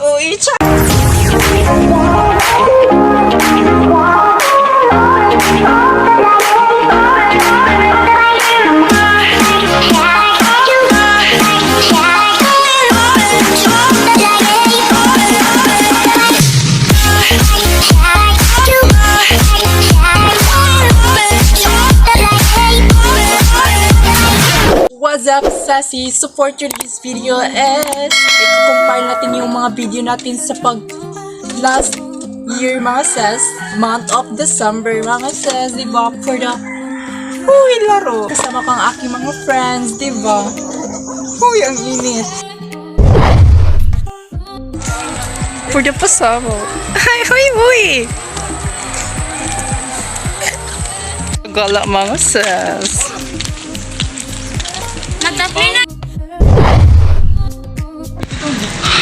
Uy, what's up, Sassy? Support you this video and i-compile natin yung mga video natin sa last year, mga sis, month of December, mga sis, diba? For the laro. Kasama ko ang aking mga friends, diba? Ang init. For the pasabo. Huy! Gala, mga sis.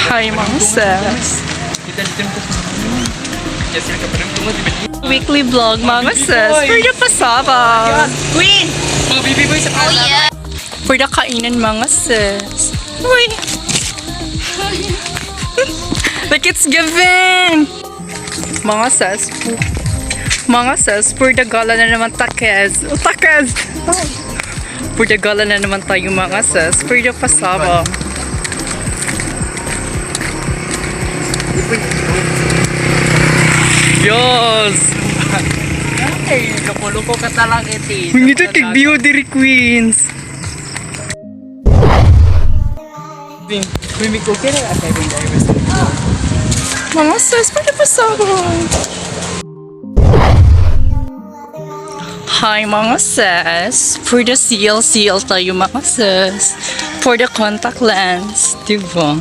Hi, mga sis. Weekly vlog, mga sis. For the pasaba. Queen! Mga baby boy sa kala. Oh yeah. For the kainan, mga sis. Uy! Like it's giving! Mga sis. Mga sis, for the gala na naman takes. Takes! For the gala na naman tayo, mga sis. For the pasaba. Yes! Ay, luko-luko ka talang iti. We need to take beauty queens. May okay na at having divers. Mga sis, pwede pa sabang. Hi, mga sis. For the CL tayo, mga sis. For the contact lens, diba?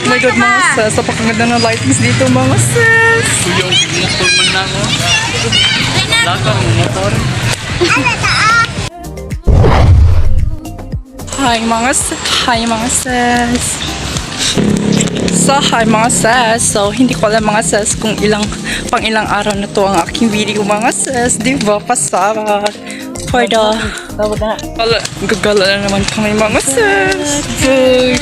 Oh my God, mga sis. Napakaganda ng lightings dito, mga sis. Yung motor man na ako. Lakar mo motor. Hi, mga sis. Hi, mga sis. So, hindi ko alam, mga sis, kung pang ilang araw na to ang aking video, mga sis. Diba? Pasara. For the... Gagala na naman kami, mga sis. Good.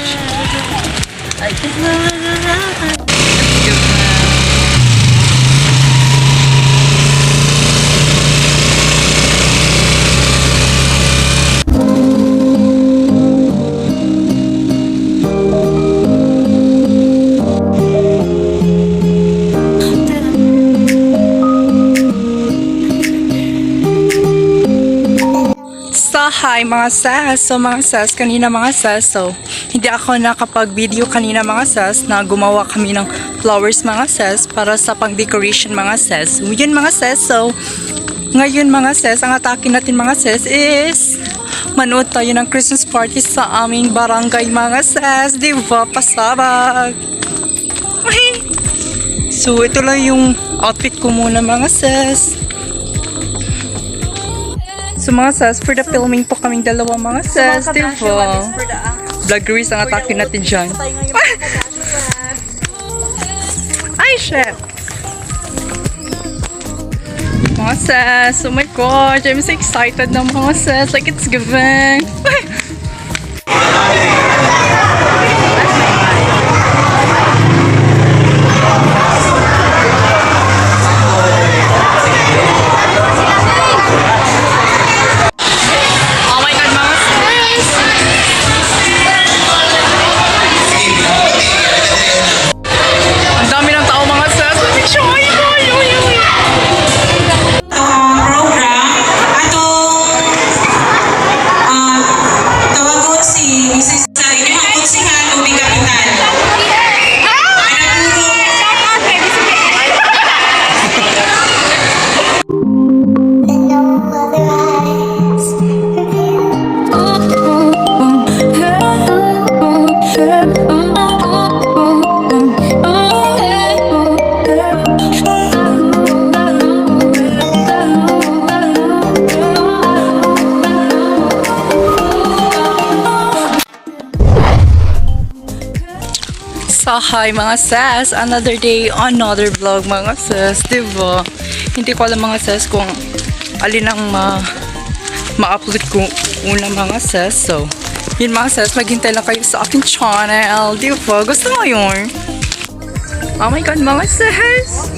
Hi, mga sis. So, mga sis, kanina, mga sis. So, hindi ako nakapag-video kanina, mga sis, na gumawa kami ng flowers, mga sis, para sa pang-decoration, mga sis. Yun, mga sis. So, ngayon, mga sis, ang atake natin, mga sis, is manood tayo ng Christmas party sa aming barangay, mga sis. Diba? Pasabag. Okay. So, ito lang yung outfit ko muna, mga sis. So, mga sis, for the filming po kaming dalawa, mga sis, diba? Vloggeries ang atake natin dyan. Ay, chef! Mga sis, oh my gosh, I'm so excited na, mga sis. Like, it's giving. So, hi mga sis, another day, another vlog mga sis, diba? Hindi ko alam mga sis kung alin ang ma-upload ko una mga sis. So, yun mga sis, maghintay lang kayo sa aking channel. Di ba? Gusto mo yun? Oh my God, mga sis!